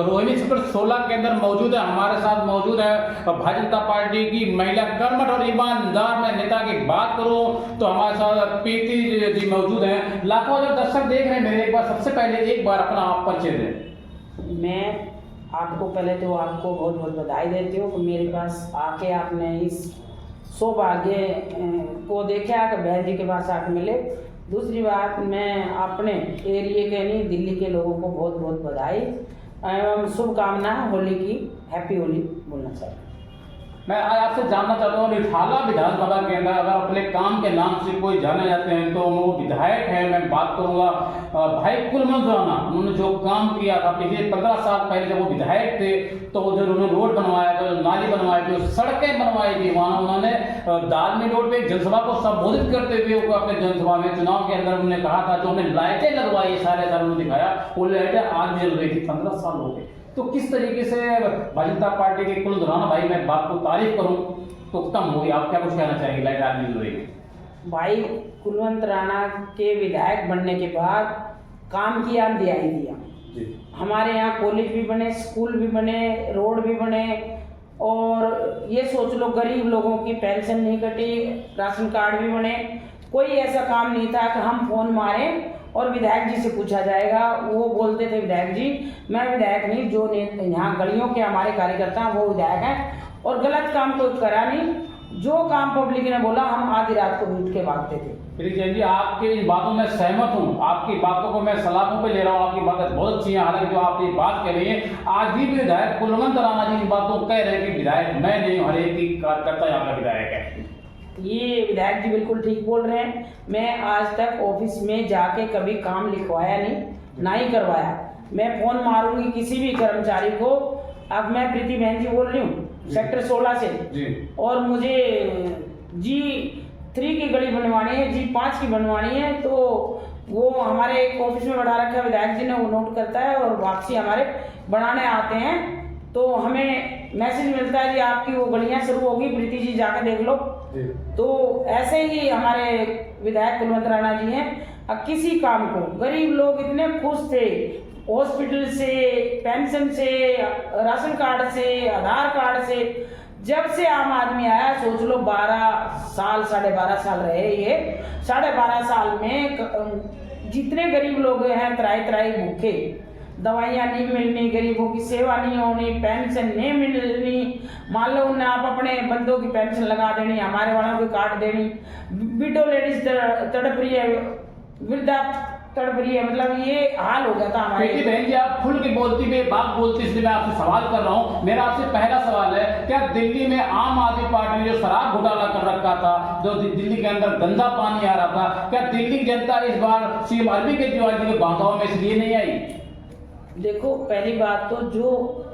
Rohini sector 16 के अंदर मौजूद है। हमारे साथ मौजूद है भारतीय जनता पार्टी की महिला कर्मठ और ईमानदार में नेता की बात करूं तो हमारे साथ प्रीति जी मौजूद हैं। लाखों हजार दर्शक देख रहे हैं मेरे। एक बार सबसे पहले एक बार अपना आप परिचय दें। मैं आपको पहले तो आपको बहुत बहुत बधाई देती हूँ कि मेरे पास आके आपने इस सौभाग्य को देखा कि बहन जी के पास आके मिले। दूसरी बात, मैं अपने एरिया के नहीं दिल्ली के लोगों को बहुत बहुत बधाई एवं शुभकामनाएं होली की, हैप्पी होली बोलना चाहता हूँ। मैं आज आपसे जानना चाहता हूँ रिठाला विधानसभा के अंदर अगर अपने काम के नाम से कोई जाने जाते हैं तो वो विधायक है। मैं बात करूँगा भाई कुलवंत राणा। उन्होंने जो काम किया था पिछले 15 साल पहले जब वो विधायक थे तो उधर उन्होंने रोड बनवाया था, नाली बनवाई थी, सड़कें बनवाई थी। वहाँ उन्होंने दालमी रोड पे जनसभा को संबोधित करते हुए अपने जनसभा में चुनाव के अंदर उन्होंने कहा था जो हमने लाइटें लगवाई सारे साल उन्होंने दिखाया वो लाइटें आज भी जल रही थी। 15 साल हो गए। तो किस तरीके से भारतीय जनता पार्टी के कुलवंत राणा भाई, मैं बात को तारीफ करूं तो कम होगी। आप क्या कुछ कहना चाहेंगे लाइट आज मिल रही है? भाई कुलवंत राणा के विधायक बनने के बाद काम की आंधी आई दिया। हमारे यहाँ कॉलेज भी बने, स्कूल भी बने, रोड भी बने और ये सोच लो गरीब लोगों की पेंशन नहीं कटी, राशन कार्ड भी बने। कोई ऐसा काम नहीं था कि हम फोन मारें और विधायक जी से पूछा जाएगा। वो बोलते थे विधायक जी मैं विधायक नहीं, जो यहाँ गलियों के हमारे कार्यकर्ता हैं वो विधायक हैं। और गलत काम कोई करा नहीं, जो काम पब्लिक ने बोला हम आधी रात को उठ के भागते थे। प्रीति जी आपकी इन बातों में सहमत हूँ। आपकी बातों को मैं सलाखों पे ले रहा हूँ। आपकी बातें बहुत अच्छी हैं। हालांकि जो आप ये बात कह रही है आज भी विधायक कुलवंत राणा जी इन बातों को कह रहे हैं कि विधायक मैं नहीं हूँ, हर एक की कार्यकर्ता यहाँ का विधायक है। ये विधायक जी बिल्कुल ठीक बोल रहे हैं। मैं आज तक ऑफिस में जाके कभी काम लिखवाया नहीं, ना ही करवाया। मैं फोन मारूंगी किसी भी कर्मचारी को। अब मैं प्रीति बहन जी बोल रही हूँ सेक्टर 16 से जी। और मुझे G3 की गली बनवानी है, G5 की बनवानी है। तो वो हमारे एक ऑफिस में बढ़ा रखा है विधायक जी ने, वो नोट करता है और वापसी हमारे बनाने आते हैं तो हमें मैसेज मिलता है जी आपकी वो गलियां शुरू होगी, प्रीति जी जाके देख लो। तो ऐसे ही हमारे विधायक कुलवंत राणा जी हैं। अब किसी काम को गरीब लोग इतने खुश थे, हॉस्पिटल से, पेंशन से, राशन कार्ड से, आधार कार्ड से। जब से आम आदमी आया सोच लो 12 साल 12.5 साल रहे ये। 12.5 साल में जितने गरीब लोग हैं त्राई त्राई भूखे, दवाइयाँ नहीं मिलनी, गरीबों की सेवा नहीं होनी, पेंशन नहीं मिलनी। मान लो उन्हें आप अपने बंदों की पेंशन लगा देनी, हमारे वालों की काट देनी। विडो लेडीज तड़प रही है, वृद्धा तड़प रही है। मतलब ये हाल हो गया था हमारे। बहन जी आप खुल के बोलती हुए बात बोलती, इसलिए मैं आपसे सवाल कर रहा हूँ। मेरा आपसे पहला सवाल है क्या दिल्ली में आम आदमी पार्टी ने जो शराब घोटाला कर रखा था, जो दिल्ली के अंदर गंदा पानी आ रहा था, क्या दिल्ली की जनता इस बार सीएम अरविंद केजरीवाल जी के बांधाओं में इसलिए नहीं आई? देखो पहली बात तो जो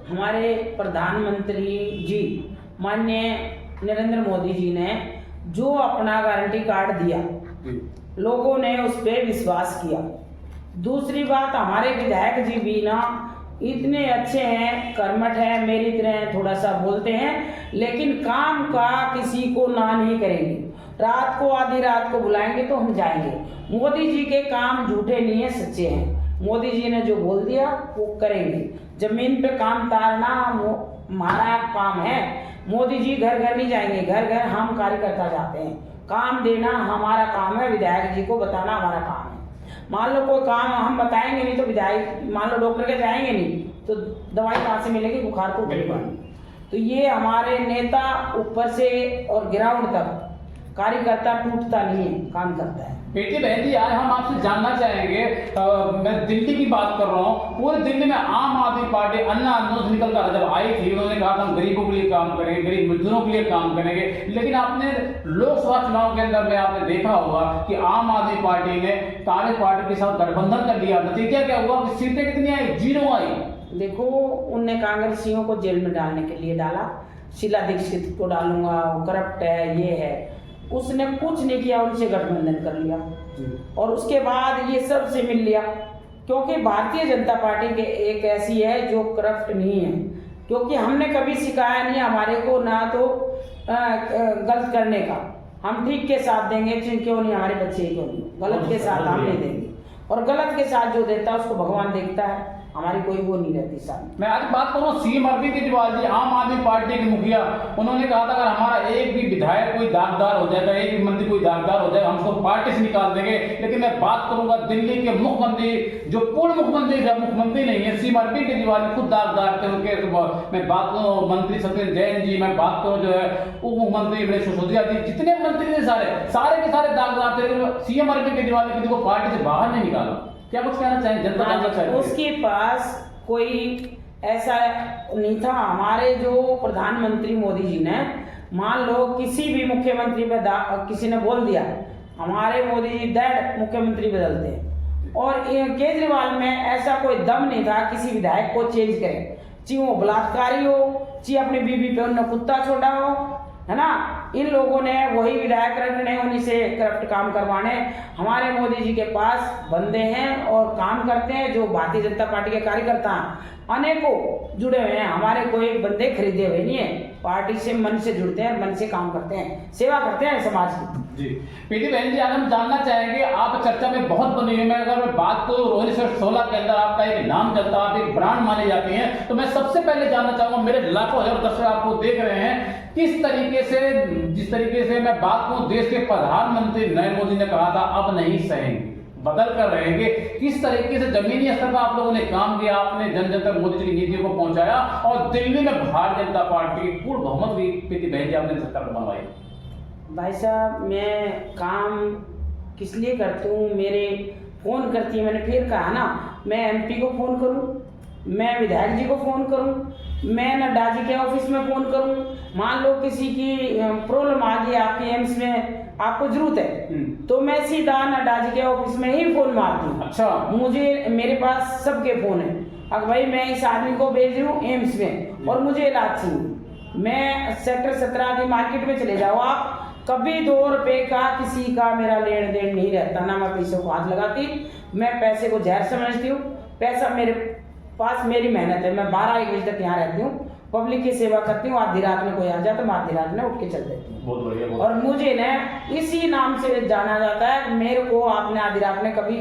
हमारे प्रधानमंत्री जी माननीय नरेंद्र मोदी जी ने जो अपना गारंटी कार्ड दिया, लोगों ने उस पर विश्वास किया। दूसरी बात हमारे विधायक जी भी ना इतने अच्छे हैं, कर्मठ हैं, मेरी तरह थोड़ा सा बोलते हैं, लेकिन काम का किसी को ना नहीं करेंगे। रात को आधी रात को बुलाएंगे तो हम जाएंगे। मोदी जी के काम झूठे नहीं है, सच्चे हैं। मोदी जी ने जो बोल दिया वो करेंगे। जमीन पे काम तारना हमारा काम है। मोदी जी घर घर नहीं जाएंगे, घर घर हम कार्यकर्ता जाते हैं। काम देना हमारा काम है, विधायक जी को बताना हमारा काम है। मान लो कोई काम हम बताएंगे नहीं तो विधायक, मान लो डॉक्टर के जाएंगे नहीं तो दवाई कहाँ से मिलेगी बुखार को? तो ये हमारे नेता ऊपर से और ग्राउंड तक कार्यकर्ता टूटता नहीं है, काम करता है। प्रीति बहन जी आज हम आपसे जानना चाहेंगे, मैं दिल्ली की बात कर रहा हूँ। पूरे दिल्ली में आम आदमी पार्टी अन्ना आंदोलन से निकल कर जब आई थी, उन्होंने कहा था हम गरीबों के लिए काम करेंगे, गरीब मजदूरों के लिए काम करेंगे। लेकिन आपने लोकसभा चुनाव के अंदर में आपने देखा होगा कि आम आदमी पार्टी ने कांग्रेस पार्टी के साथ गठबंधन कर लिया। नतीजा क्या हुआ? सीटें कितनी आई? 0 आई। देखो उनने कांग्रेसियों को जेल में डालने के लिए डाला, शीला दीक्षित को डालूंगा, करप्ट है, ये है। उसने कुछ नहीं किया, उनसे गठबंधन कर लिया और उसके बाद ये सब से मिल लिया। क्योंकि भारतीय जनता पार्टी के एक ऐसी है जो करप्ट नहीं है। क्योंकि हमने कभी सिखाया नहीं हमारे को ना तो गलत करने का। हम ठीक के साथ देंगे, क्यों नहीं, हमारे बच्चे क्यों नहीं, गलत के साथ हम नहीं देंगे। और गलत के साथ जो देता है उसको भगवान देखता है। हमारी कोई वो नहीं रहती सामने। मैं आज बात करूँ सीएम अरविंद केजरीवाल जी, आम आदमी पार्टी के मुखिया, उन्होंने कहा था अगर हमारा एक भी विधायक कोई दागदार हो जाएगा, एक भी मंत्री कोई दागदार हो जाएगा, हम उसको पार्टी से निकाल देंगे। लेकिन मैं बात करूंगा दिल्ली के मुख्यमंत्री, जो पूर्व मुख्यमंत्री थे, मुख्यमंत्री नहीं है, सीएम अरविंद केजरीवाल खुद दागदार थे उनके। मैं बात करूँ मंत्री सत्येंद्र जैन जी, मैं बात करूँ जो है उप मुख्यमंत्री मनीष सिसोदिया जी, जितने मंत्री थे सारे के सारे दागदार थे। सीएम अरविंद केजरीवाल ने किसी को पार्टी से बाहर नहीं निकाला। क्या कुछ कहना चाहेंगे, जनता जानना चाहेगी? उसके पास कोई ऐसा नहीं था। हमारे जो प्रधानमंत्री मोदी जी ने, मान लो किसी भी मुख्यमंत्री पे किसी ने बोल दिया, हमारे मोदी जी दैट मुख्यमंत्री बदलते हैं। और केजरीवाल में ऐसा कोई दम नहीं था किसी विधायक को चेंज करे, चाहे वो बलात्कारी हो, चाहे अपनी बीवी पे उन्होंने कुत्ता छोड़ा हो, है ना। इन लोगों ने वही विधायक रखने, उन्हीं से करप्ट काम करवाने। हमारे मोदी जी के पास बंदे हैं और काम करते हैं, जो भारतीय जनता पार्टी के कार्यकर्ता अनेकों जुड़े हुए हैं। हमारे कोई बंदे खरीदे हुए नहीं है, पार्टी से मन से जुड़ते हैं, मन से काम करते हैं, सेवा करते हैं समाज की। जी प्रीति बहन जी, आज हम जानना चाहेंगे, आप चर्चा में बहुत बनी हुई, मैं अगर मैं बात करूँ रोहिणी 16 के अंदर आपका एक नाम चलता, आप एक ब्रांड माने जाते हैं, तो मैं सबसे पहले जानना चाहूंगा, मेरे लाखों हजार दर्शक आपको देख रहे हैं, किस तरीके से, जिस तरीके से मैं बात करूँ देश के प्रधानमंत्री नरेंद्र मोदी ने कहा था अब नहीं सहेंगे, बदल कर रहेंगे, किस तरीके से जमीनी स्तर पर आप लोगों ने काम किया, आपने जन जन तक मोदी जी की नीतियों को पहुंचाया और दिल्ली में भारतीय जनता पार्टी की पूर्ण बहुमत भी प्रीति बहन जी आपने सरकार बनवाई। भाई साहब, मैं काम किस लिए करती हूँ, मेरे फ़ोन करती है, मैंने फिर कहा ना, मैं एमपी को फ़ोन करूँ, मैं विधायक जी को फ़ोन करूँ, मैं नड्डा जी के ऑफिस में फ़ोन करूँ। मान लो किसी की प्रॉब्लम आ गई आपके एम्स में, आपको जरूरत है, तो मैं सीधा नड्डा जी के ऑफिस में ही फ़ोन मारती हूँ। अच्छा, मुझे, मेरे पास सबके फ़ोन है। अब भाई मैं इस आदमी को भेज रही हूँ एम्स में और मुझे इलाज चाहिए, मैं सेक्टर 17 की मार्केट में चले जाओ आप, कभी 2 रुपए का किसी का मेरा लेन देन नहीं रहता, ना मैं पैसे को हाथ लगाती, मैं पैसे को जहर समझती हूँ। पैसा मेरे पास मेरी मेहनत है, मैं 12-1 बजे तक यहाँ रहती हूँ, पब्लिक की सेवा करती हूँ। आधी रात में कोई आ जाए तो मैं आधी रात में उठ के चल देती हूँ। बहुत बढ़िया। और मुझे न इसी नाम से जाना जाता है। मेरे को आपने आधी रात में कभी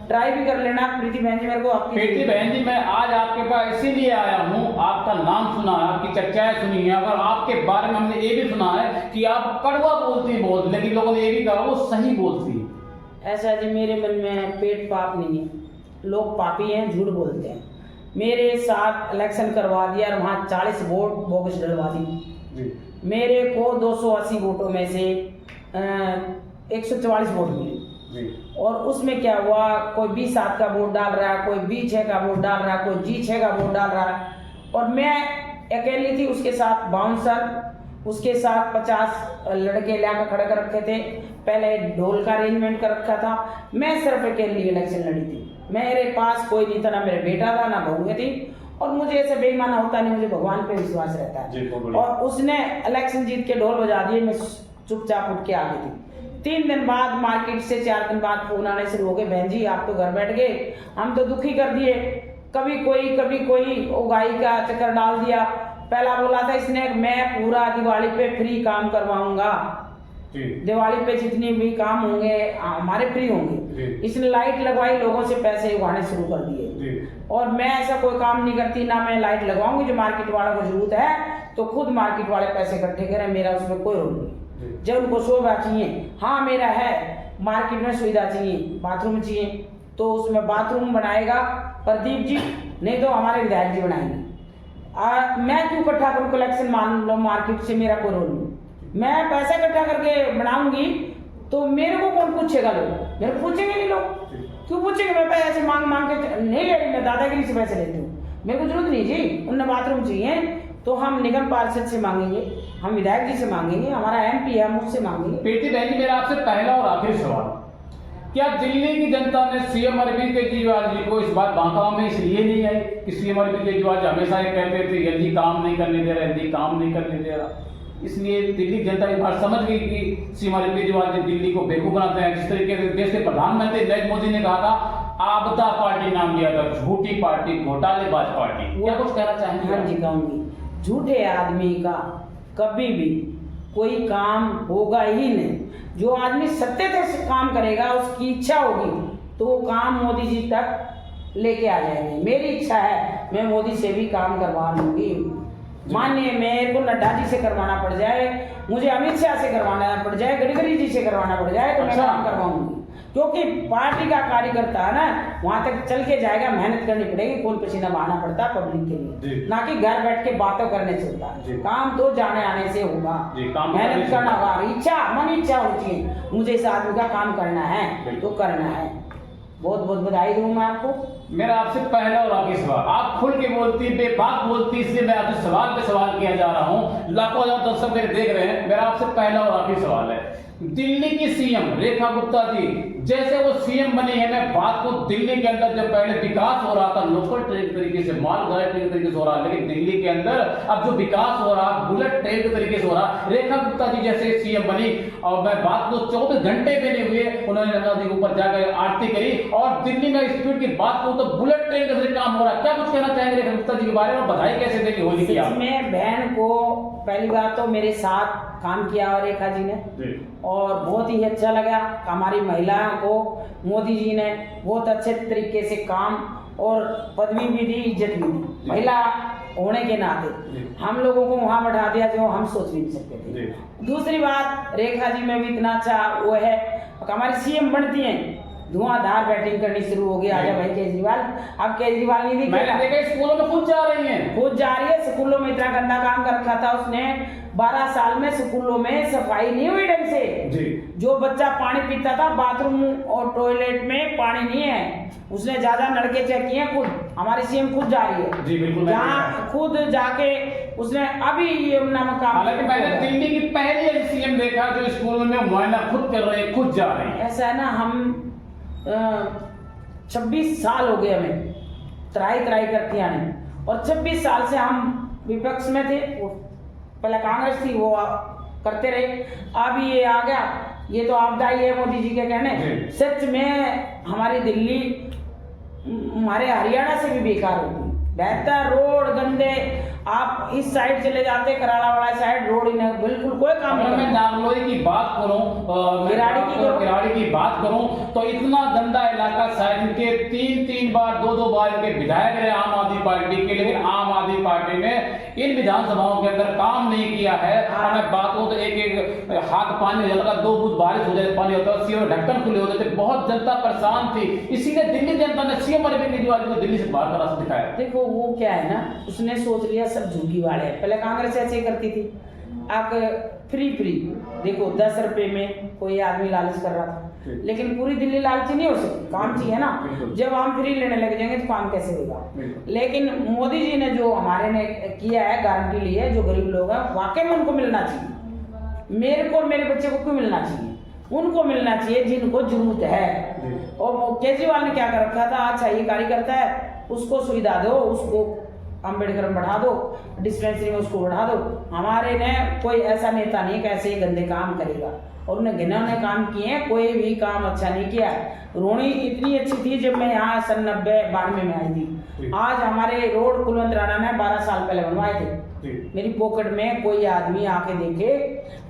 ट्राई भी कर लेना प्रीति बहन जी, मेरे को आपकी प्रीति बहन जी, मैं आज आपके पास इसीलिए आया हूँ, आपका नाम सुना है, आपकी चर्चाएं सुनी है, अगर आपके बारे में हमने ये भी सुना है कि आप कड़वा बोलती बहुत, लेकिन लोगों ने ये भी कहा वो सही बोलती है। ऐसा जी मेरे मन में पेट पाप नहीं है, लोग पापी हैं, झूठ बोलते हैं। मेरे साथ इलेक्शन करवा दिया और वहाँ 40 वोट बोगस डलवा दी। मेरे को 280 वोटों में से 144 वोट मिले, और उसमें क्या हुआ, कोई B7 का वोट डाल रहा है, कोई B6 का वोट डाल रहा है, कोई G6 का वोट डाल रहा है, और मैं अकेली थी। उसके साथ बाउंसर, उसके साथ 50 लड़के लाकर खड़े कर रखे थे, पहले ढोल का अरेंजमेंट कर रखा था। मैं सिर्फ अकेली इलेक्शन लड़ी थी, मेरे पास कोई नहीं था, ना मेरे बेटा था, ना बहू थी, और मुझे ऐसे बेईमाना होता नहीं, मुझे भगवान पे विश्वास रहता है। और उसने इलेक्शन जीत के ढोल बजा दिए, मैं चुपचाप उठ के आ गई थी। 3 दिन बाद मार्केट से 4 दिन बाद फोन आने शुरू हो गए, बहन जी आप तो घर बैठ गए, हम तो दुखी कर दिए, कभी कोई उगाई का चक्कर डाल दिया। पहला बोला था इसने, मैं पूरा दिवाली पे फ्री काम करवाऊंगा, दिवाली पे जितने भी काम होंगे हमारे फ्री होंगे। इसने लाइट लगवाई, लोगों से पैसे उगाने शुरू कर दिए, और मैं ऐसा कोई काम नहीं करती, ना मैं लाइट लगवाऊंगी, जो मार्केट वालों को जरूरत है तो खुद मार्केट वाले पैसे इकट्ठे करें, मेरा उसमें कोई रोल नहीं। जब उनको सुविधा चाहिए, हाँ मेरा है, मार्केट में सुविधा चाहिए, बाथरूम चाहिए, तो उसमें बाथरूम बनाएगा प्रदीप जी, नहीं तो हमारे विधायक जी बनाएंगे। मैं क्यों इकट्ठा करूँ कलेक्शन, मान लो मार्केट से, मेरा कोई रोल नहीं। मैं पैसा इकट्ठा करके बनाऊंगी तो मेरे को कौन पूछेगा, लोग मेरे को पूछेंगे नहीं, लोग क्यों पूछेंगे। मैं पैसे मांग के नहीं ले रही, मैं दादागिरी से पैसे लेती हूँ, मेरे को जरूरत नहीं जी। उन्हें बाथरूम चाहिए तो हम निगम पार्षद से मांगेंगे, हम विधायक जी से मांगेंगे, हमारा MP है, हम उससे मांगेंगे। प्रीति बहन जी, मेरा आपसे पहला और आखिरी सवाल, क्या दिल्ली की जनता ने सीएम अरविंद केजरीवाल जी को इस बार बांका में इसलिए नहीं आई कि सीएम अरविंद केजरीवाल जी हमेशा ये कहते थे यदि काम नहीं करने दे रहा, यदि काम नहीं करने दे रहा, इसलिए दिल्ली की जनता इस बार समझ गई कि सीएम अरविंद केजरीवाल जी दिल्ली को बेवकूफ बनाते हैं। जिस तरीके से देश के प्रधानमंत्री नरेंद्र मोदी ने कहा था, आपदा पार्टी नाम दिया था, झूठी पार्टी, घोटालेबाज पार्टी, क्या कुछ कहना चाहेंगे? हाँ जी कहूँगी, झूठे आदमी का कभी भी कोई काम होगा ही नहीं। जो आदमी सत्य से काम करेगा, उसकी इच्छा होगी तो वो काम मोदी जी तक लेके आ जाएंगे। मेरी इच्छा है मैं मोदी से भी काम करवा लूंगी। मानिए मेरे को नड्डा जी से करवाना पड़ जाए, मुझे अमित शाह से करवाना पड़ जाए, गडकरी जी से करवाना पड़ जाए तो मैं काम करवाऊंगी, क्योंकि पार्टी का कार्यकर्ता है ना, वहां तक चल के जाएगा, मेहनत करनी पड़ेगी, खून पसीना बहाना पड़ता है पब्लिक के लिए, ना कि घर बैठ के बातों करने से होता है। काम तो जाने आने से होगा, मेहनत करना होगा, मन इच्छा होनी चाहिए, मुझे इस आदमी का काम करना है तो करना है। बहुत बहुत बधाई दूं मैं आपको। मेरा आपसे पहला और आखिरी सवाल, आप खुल के बोलती, बेबाक बोलती, इसलिए मैं आपसे सवाल पे सवाल किया जा रहा हूँ, लाखों हजार दर्शक मेरे देख रहे हैं। मेरा आपसे पहला और आखिरी सवाल है, दिल्ली की सीएम रेखा गुप्ता जी जैसे वो सीएम बनी है, मैं बात को दिल्ली के अंदर जब पहले विकास हो रहा था लोकल ट्रेन के तरीके से, माल गाड़ी ट्रेन के तरीके से हो रहा है, लेकिन दिल्ली के अंदर अब जो विकास हो रहा बुलेट ट्रेन के तरीके से हो रहा, रेखा गुप्ता जी जैसे सीएम बनी और मैं बात को 24 घंटे में नहीं हुए, उन्होंने गंगा जी के ऊपर जाकर आरती करी और दिल्ली में स्पीड की बात करूं तो बुलेट ट्रेन के तरीके काम हो रहा है। क्या कुछ कहना चाहेंगे रेखा गुप्ता जी के बारे में, बधाई कैसे देंगे होली की? मैं बहन को पहली बार तो मेरे साथ काम किया और रेखा जी ने, और बहुत ही अच्छा लगा। हमारी महिलाओं को मोदी जी ने बहुत अच्छे तरीके से काम और पदवी भी दी, इज्जत भी दी, महिला होने के नाते हम लोगों को वहां बढ़ा दिया जो हम सोच भी नहीं सकते थे। दूसरी बात, रेखा जी में भी इतना अच्छा वो है, हमारी सीएम बनती हैं, धुआंधार बैटिंग करनी शुरू हो गई। आजा भाई केजरीवाल, अब केजरीवाल नहीं दिखेगा, स्कूलों में खुद जा रही हैं, खुद जा रही है। स्कूलों में इतना गंदा काम कर रखा था उसने, 12 साल में स्कूलों में सफाई नहीं हुई ढंग से जी। जो बच्चा पानी पीता था बाथरूम और टॉयलेट में पानी नहीं है, उसने ज्यादा नलके चेक किए खुद, हमारी सीएम खुद जा रही है जी, बिल्कुल जहाँ खुद जाके उसने अभी ये नामक काम। हालांकि मैंने दिल्ली की पहली सीएम देखा जो स्कूलों में मुआयना खुद कर रहे हैं, खुद जा रहे हैं। ऐसा है ना, हम 26 साल हो गए हमें त्राई करती आने, और 26 साल से हम विपक्ष में थे, पहले कांग्रेस थी वो करते रहे, अब ये आ गया, ये तो आपदा ही है मोदी जी के कहने। सच में हमारी दिल्ली हमारे हरियाणा से भी बेकार हो गई, बेहतर रोड गंदे, आप इस साइड चले जाते कराड़ा वाला साइड रोड ही नहीं, बिल्कुल कोई काम नहीं। मैं नागलोई की बात करूं, किराड़ी की बात करूं तो इतना गंदा इलाका, शायद इनके 3 बार 2 बार इनके विधायक रहे आम आदमी पार्टी के, लेकिन आम आदमी पार्टी ने इन विधानसभाओं के अंदर काम नहीं किया है। और मैं बात करूं तो एक हाथ पानी हो जाता, 2 बूंद बारिश हो जाए पानी होता, सीएम ढक्कन खुले होते थे, बहुत जनता परेशान थी, इसीलिए दिल्ली जनता ने सीएम अरविंद केजरीवाल को दिल्ली से बाहर का रास्ता दिखाया। देखो वो क्या है ना, उसने सोच लिया सब झुग्गी वाले हैं, पहले कांग्रेस ऐसे ही करती थी, आप फ्री देखो 10 रुपए में कोई आदमी लालच कर रहा था, लेकिन पूरी दिल्ली लालची नहीं हो सकती, काम चाहिए ना, जब हम फ्री लेने लग जाएंगे तो काम कैसे होगा। लेकिन मोदी जी ने जो हमारे ने किया है, गारंटी ली है, जो गरीब लोग हैं वाकई में उनको मिलना चाहिए, मेरे को और मेरे बच्चे को क्यों मिलना चाहिए, उनको मिलना चाहिए जिनको जरूरत है। और केजरीवाल ने क्या कर रखा था, अच्छा ये कार्यकर्ता है उसको सुविधा दो, उसको अम्बेडकर में बढ़ा दो, डिस्पेंसरी में उसको बढ़ा दो। हमारे ने कोई ऐसा नेता नहीं कैसे गंदे काम करेगा, और उन्हें घिनौने काम किए हैं, कोई भी काम अच्छा नहीं किया। रोणी इतनी अच्छी थी जब मैं यहाँ 90-92 में आई थी, आज हमारे रोड कुलवंत राणा ने 12 साल पहले बनवाए थे। मेरी पॉकेट में कोई आदमी आके देखे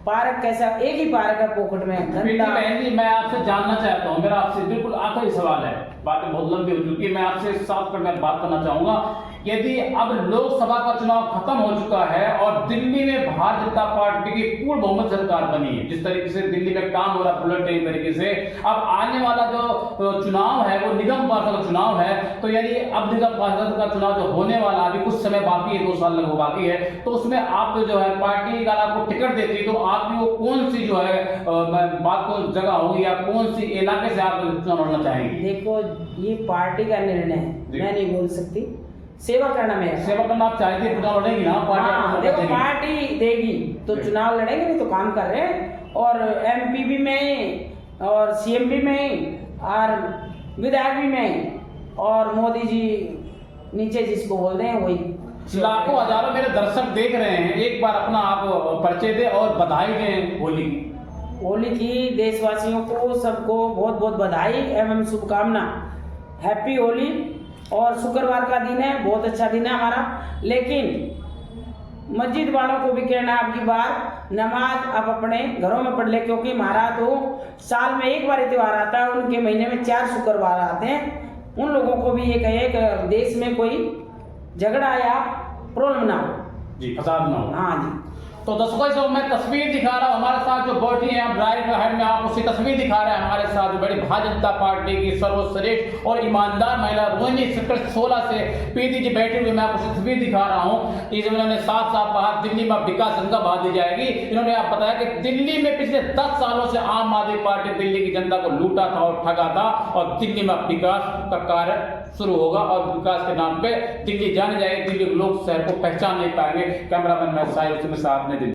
पार्क कैसा, एक ही पार्क है पॉकेट में गंदा। बहन जी मैं आपसे जानना चाहता हूँ, मेरा आपसे बिल्कुल आखिरी सवाल है, बातें बहुत लंबी हो चुकी है, मैं आपसे साफ कर बात करना चाहूंगा। यदि अब लोकसभा का चुनाव खत्म हो चुका है और दिल्ली में भारतीय जनता पार्टी की पूर्ण बहुमत सरकार बनी है, जिस तरीके से दिल्ली में काम हो रहा है बुलेट ट्रेन तरीके से, अब आने वाला जो चुनाव है वो निगम पार्षद का चुनाव है, तो यदि अब निगम पार्षद का चुनाव जो होने वाला अभी कुछ समय बाकी है, 2 साल लगभग बाकी है, तो उसमें आप जो है पार्टी का आपको टिकट देती है तो आपकी वो कौन सी जो है बात को जगह होगी, या कौन सी इलाके से आप चुनाव लड़ना चाहेंगे? देखो ये पार्टी का निर्णय है, मैं नहीं बोल सकती, सेवा करना मेरा, सेवा करना आप चाहते चुनाव लड़ेंगी ना पार्टी? देखो पार्टी देगी तो चुनाव लड़ेंगे, नहीं तो काम कर रहे हैं, और एमपी में और सीएम भी में और विधायक भी में, और मोदी जी नीचे जिसको बोल रहे हैं वही। लाखों हजारों मेरे दर्शक देख रहे हैं, एक बार अपना आप परिचय दे और बधाई दें होली की देशवासियों को सबको बहुत बहुत बधाई एवं शुभकामना, हैप्पी होली। और शुक्रवार का दिन है, बहुत अच्छा दिन है हमारा, लेकिन मस्जिद वालों को भी कहना है आपकी बार नमाज आप अपने घरों में पढ़ ले, क्योंकि हमारा तो साल में एक बार त्योहार आता है, उनके महीने में 4 शुक्रवार आते हैं, उन लोगों को भी ये कहे कि देश में कोई झगड़ा या प्रॉब्लम ना हो। जी, फसाद ना हो। हाँ जी। तो दर्शकों जो मैं तस्वीर दिखा रहा हूँ, हमारे साथ जो बैठी है हम राइट हैंड में आप उसकी तस्वीर दिखा रहे हैं, हमारे साथ बड़ी भारतीय जनता पार्टी की सर्वश्रेष्ठ और ईमानदार महिला रोहिणी सेक्टर 16 से प्रीति जी बैठे हुए, मैं आपको तस्वीर दिखा रहा हूँ। इस उन्होंने साफ साफ कहा दिल्ली में विकास गंगा बहा दी जाएगी। इन्होंने आप बताया कि दिल्ली में पिछले 10 सालों से आम आदमी पार्टी दिल्ली की जनता को लूटा था और ठगा था, और दिल्ली में विकास का कार्य शुरू होगा और विकास के नाम पे दिल्ली जाने जाएगी। दिल्ली के लोग शहर को पहचान नहीं पाएंगे। कैमरामैन मैं साहिल साथ में दिल्ली।